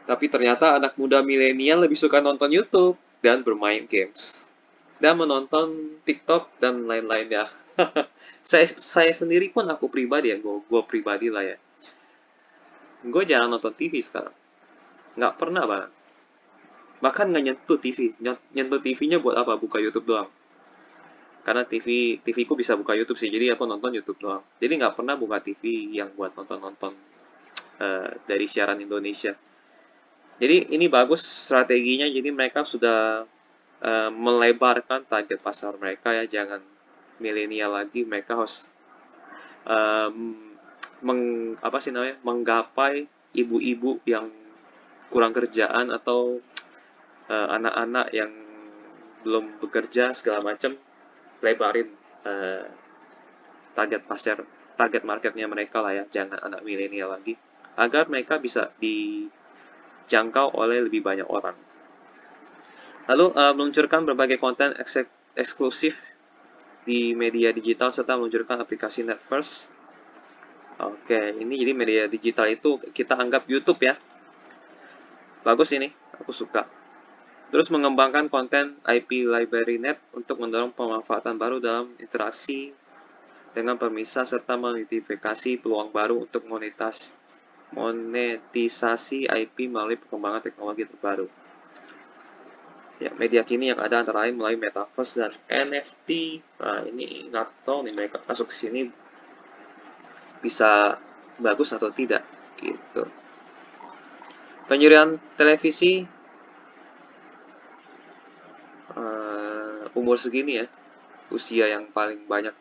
Tapi ternyata anak muda milenial lebih suka nonton YouTube dan bermain games. Dan menonton TikTok dan lain-lainnya. saya sendiri pun aku pribadi ya, gue pribadi lah ya. Gue jarang nonton TV sekarang. Nggak pernah banget. Bahkan nggak nyentuh TV. Nyentuh TV-nya buat apa? Buka YouTube doang. Karena TV ku bisa buka YouTube sih, jadi aku nonton YouTube doang. Jadi nggak pernah buka TV yang buat nonton-nonton dari siaran Indonesia. Jadi ini bagus strateginya, jadi mereka sudah melebarkan target pasar mereka ya, jangan milenial lagi, mereka harus menggapai ibu-ibu yang kurang kerjaan atau anak-anak yang belum bekerja segala macam, lebarin target marketnya mereka lah ya, jangan anak milenial lagi, agar mereka bisa dijangkau oleh lebih banyak orang. Lalu meluncurkan berbagai konten eksklusif di media digital serta meluncurkan aplikasi Netverse. Oke, ini jadi media digital itu kita anggap YouTube ya. Bagus ini, aku suka. Terus mengembangkan konten IP Library Net untuk mendorong pemanfaatan baru dalam interaksi dengan pemirsa serta mengidentifikasi peluang baru untuk monetisasi IP melalui perkembangan teknologi terbaru. Ya, media kini yang ada antara lain melalui Metaverse dan NFT. Nah, ini nggak tahu nih mereka masuk ke sini bisa bagus atau tidak, gitu. Penyurian televisi umur segini ya, usia yang paling banyak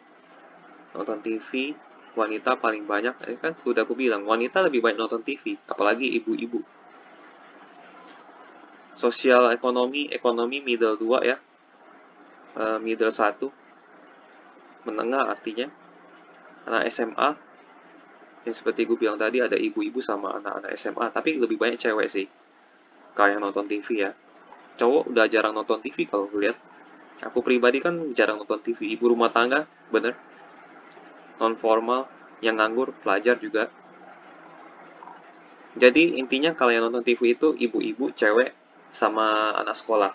nonton TV, wanita paling banyak. Ini kan sudah aku bilang, wanita lebih banyak nonton TV, apalagi ibu-ibu. Sosial ekonomi, ekonomi middle 2 ya, middle 1, menengah artinya. Anak SMA, yang seperti gue bilang tadi ada ibu-ibu sama anak-anak SMA, tapi lebih banyak cewek sih, kayak yang nonton TV ya. Cowok udah jarang nonton TV kalau gue lihat. Aku pribadi kan jarang nonton TV, ibu rumah tangga, bener, non formal, yang nganggur, pelajar juga. Jadi intinya kalau yang nonton TV itu ibu-ibu, cewek, sama anak sekolah.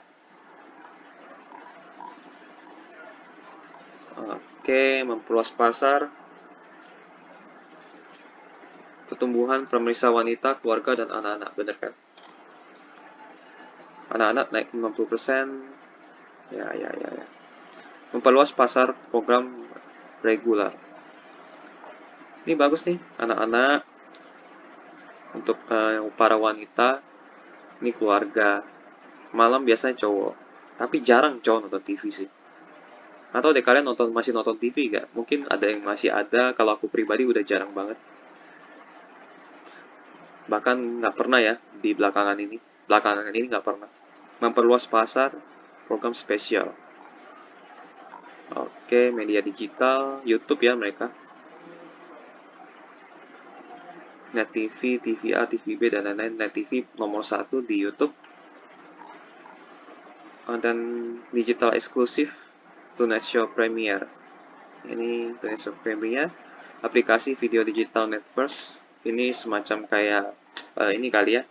Oke, memperluas pasar, pertumbuhan pemirsa wanita, keluarga, dan anak-anak, bener kan? Anak-anak naik 60%, ya. Memperluas pasar program regular. Ini bagus nih, anak-anak, untuk para wanita, ini keluarga. Malam biasanya cowok, tapi jarang cowok nonton TV sih. Atau deh kalian masih nonton TV gak? Mungkin ada yang masih ada, kalau aku pribadi udah jarang banget. Bahkan nggak pernah ya di belakangan ini. Belakangan ini nggak pernah. Memperluas pasar, program spesial. Oke, media digital, YouTube ya mereka. Net TV, TVA, TVB, dan lain-lain. Net TV nomor 1 di YouTube. Konten digital eksklusif, Tonight Show Premiere. Ini Tonight Show Premiere. Aplikasi video digital Netverse. Ini semacam kayak ini kali ya,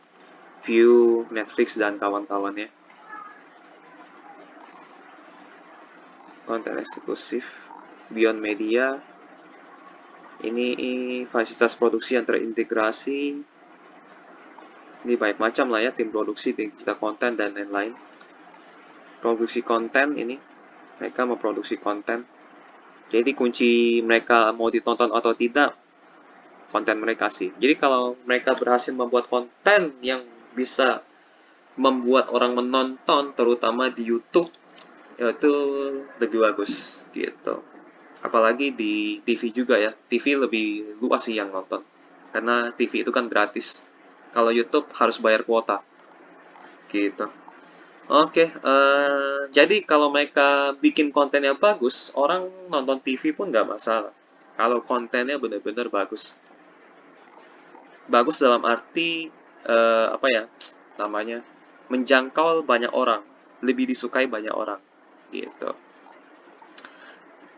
View, Netflix, dan kawan-kawannya. Konten eksklusif, Beyond Media. Ini fasilitas produksi yang terintegrasi. Ini banyak macam lah ya, tim produksi, digital konten, dan lain-lain. Produksi konten ini, mereka memproduksi konten. Jadi kunci mereka mau ditonton atau tidak, konten mereka sih. Jadi kalau mereka berhasil membuat konten yang bisa membuat orang menonton, terutama di YouTube, itu lebih bagus gitu. Apalagi di TV juga ya, TV lebih luas sih yang nonton, karena TV itu kan gratis. Kalau YouTube harus bayar kuota gitu. Oke, jadi kalau mereka bikin konten yang bagus, orang nonton TV pun nggak masalah. Kalau kontennya benar-benar bagus. Bagus dalam arti, apa ya namanya, menjangkau banyak orang, lebih disukai banyak orang, gitu.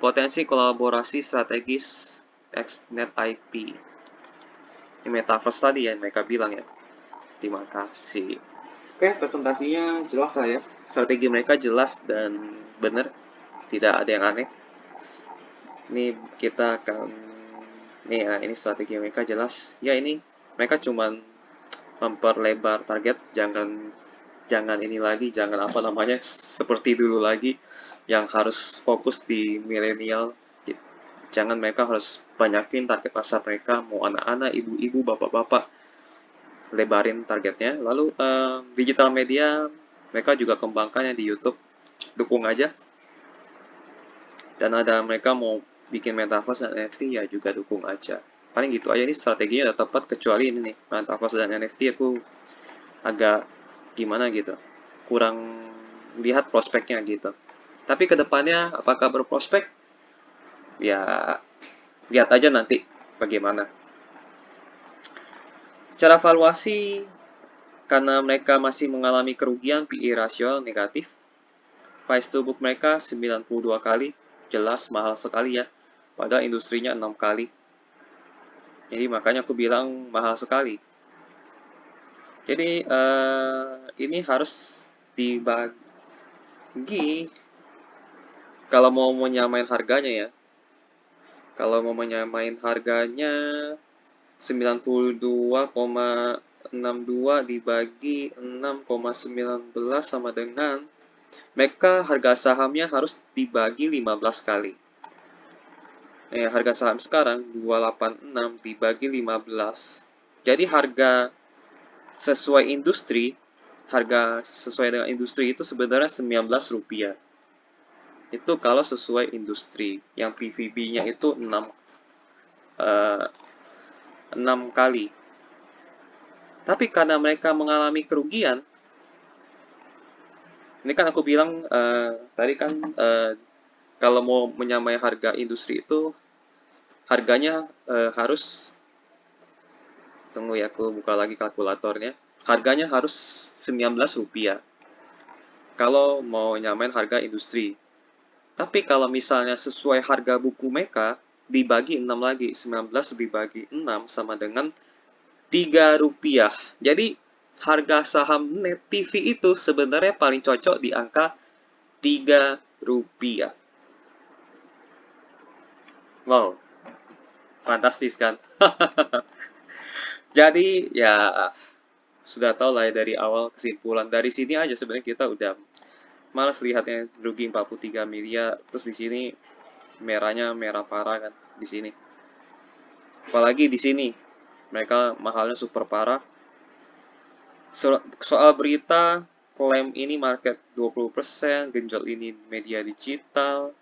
Potensi kolaborasi strategis XNet IP. Ini metaverse tadi yang mereka bilang ya. Terima kasih. Oke, presentasinya jelas lah ya. Strategi mereka jelas dan benar, tidak ada yang aneh. Ini kita akan, nih ya, ini strategi mereka jelas. Ya ini mereka cuman memperlebar target, jangan ini lagi, jangan apa namanya seperti dulu lagi yang harus fokus di milenial. Jangan, mereka harus banyakin target pasar mereka, mau anak-anak, ibu-ibu, bapak-bapak, lebarin targetnya. Lalu digital media mereka juga kembangkannya di YouTube, dukung aja. Dan ada mereka mau bikin metaverse dan NFT ya juga dukung aja. Paling gitu aja, ini strateginya udah tepat, kecuali ini nih, metaverse dan NFT aku agak gimana gitu, kurang lihat prospeknya gitu. Tapi kedepannya apakah berprospek? Ya lihat aja nanti bagaimana. Cara valuasi, karena mereka masih mengalami kerugian PE rasio negatif, price to book mereka 92 kali, jelas mahal sekali ya, padahal industrinya 6 kali. Jadi makanya aku bilang mahal sekali. Jadi ini harus dibagi kalau mau menyamain harganya ya. Kalau mau menyamain harganya 92,62 dibagi 6,19 sama dengan mereka harga sahamnya harus dibagi 15 kali. Harga saham sekarang 286 dibagi 15. Jadi harga sesuai industri, harga sesuai dengan industri itu sebenarnya Rp19. Itu kalau sesuai industri, yang PVB-nya itu 6 kali. Tapi karena mereka mengalami kerugian, ini kan aku bilang tadi kan kalau mau menyamai harga industri itu harganya harus, tunggu ya aku buka lagi kalkulatornya, harganya harus Rp19 kalau mau nyamain harga industri. Tapi kalau misalnya sesuai harga buku mereka, dibagi 6 lagi, 19 dibagi 6 sama dengan Rp3. Jadi harga saham Net TV itu sebenarnya paling cocok di angka Rp3. Wow, fantastis kan? Jadi ya sudah tahu lah ya dari awal kesimpulan. Dari sini aja sebenarnya kita udah malas lihatnya rugi 43 miliar. Terus di sini merahnya merah parah kan di sini. Apalagi di sini mereka mahalnya super parah. Soal berita, klaim ini market 20%, genjot ini media digital,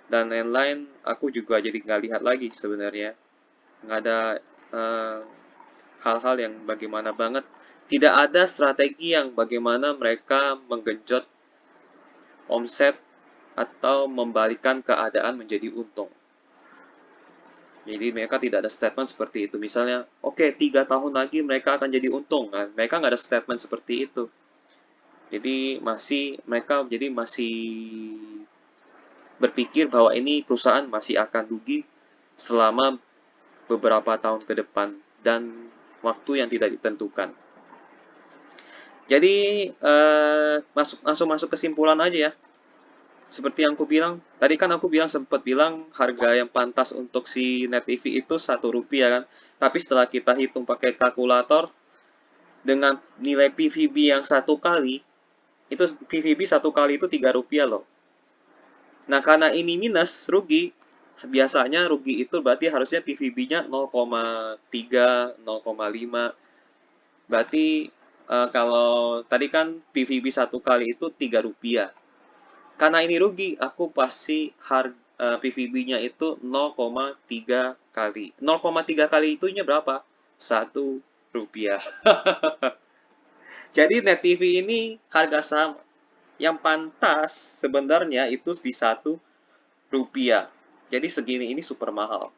dan lain-lain, aku juga jadi nggak lihat lagi sebenarnya. Nggak ada hal-hal yang bagaimana banget. Tidak ada strategi yang bagaimana mereka menggenjot omset atau membalikan keadaan menjadi untung. Jadi mereka tidak ada statement seperti itu. Misalnya, oke, 3 tahun lagi mereka akan jadi untung. Nah, mereka nggak ada statement seperti itu. Jadi mereka masih berpikir bahwa ini perusahaan masih akan rugi selama beberapa tahun ke depan dan waktu yang tidak ditentukan. Jadi langsung masuk kesimpulan aja ya. Seperti yang aku bilang, tadi kan aku sempat bilang harga yang pantas untuk si Net TV itu Rp1 kan. Tapi setelah kita hitung pakai kalkulator, dengan nilai PVB yang 1 kali, itu PVB 1 kali itu Rp3 loh. Nah, karena ini minus, rugi, biasanya rugi itu berarti harusnya PVB-nya 0,3, 0,5. Berarti kalau tadi kan PVB 1 kali itu Rp3. Karena ini rugi, aku pasti PVB-nya itu 0,3 kali. 0,3 kali itunya berapa? Rp1. Jadi Net TV ini harga saham yang pantas sebenarnya itu di Rp1. Jadi segini ini super mahal.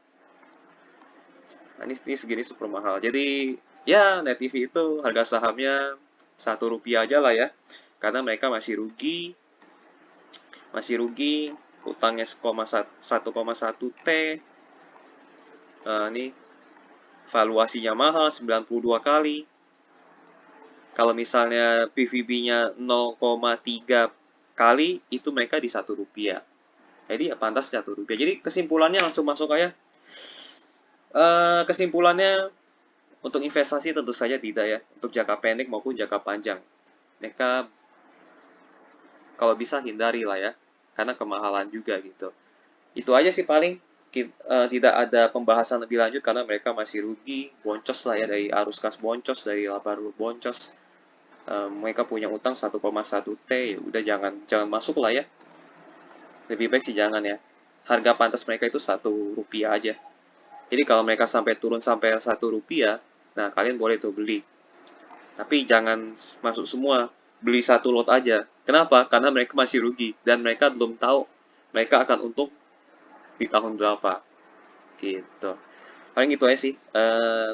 Nah, ini segini super mahal. Jadi ya Net TV itu harga sahamnya Rp1 aja lah ya. Karena mereka masih rugi, utangnya 1,1 T. Ini valuasinya mahal 92 kali. Kalau misalnya PVB-nya 0,3 kali, itu mereka di Rp1. Jadi ya pantas Rp1. Jadi kesimpulannya langsung masuk aja. Kesimpulannya untuk investasi tentu saja tidak ya. Untuk jangka pendek maupun jangka panjang. Mereka kalau bisa hindari lah ya. Karena kemahalan juga gitu. Itu aja sih paling. Tidak ada pembahasan lebih lanjut karena mereka masih rugi. Boncos lah ya, dari arus kas boncos, dari laba boncos. Mereka punya utang 1,1 T, ya udah jangan masuk lah ya. Lebih baik sih jangan ya. Harga pantas mereka itu Rp1 aja. Jadi kalau mereka sampai turun sampai Rp1, nah kalian boleh tuh beli. Tapi jangan masuk semua, beli satu lot aja. Kenapa? Karena mereka masih rugi dan mereka belum tahu mereka akan untung di tahun berapa. Gitu. Paling gitu aja sih.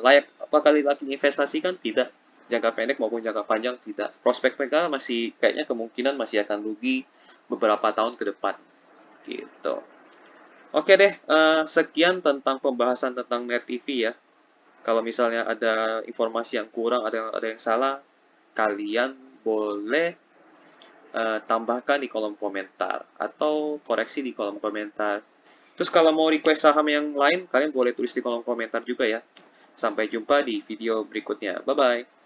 Layak apa kali lagi investasi kan? Tidak. Jangka pendek maupun jangka panjang tidak. Prospek mereka masih kayaknya kemungkinan masih akan rugi beberapa tahun ke depan. Gitu. Oke deh, sekian tentang pembahasan tentang Net TV ya. Kalau misalnya ada informasi yang kurang, ada yang salah, kalian boleh tambahkan di kolom komentar atau koreksi di kolom komentar. Terus kalau mau request saham yang lain, kalian boleh tulis di kolom komentar juga ya. Sampai jumpa di video berikutnya. Bye-bye.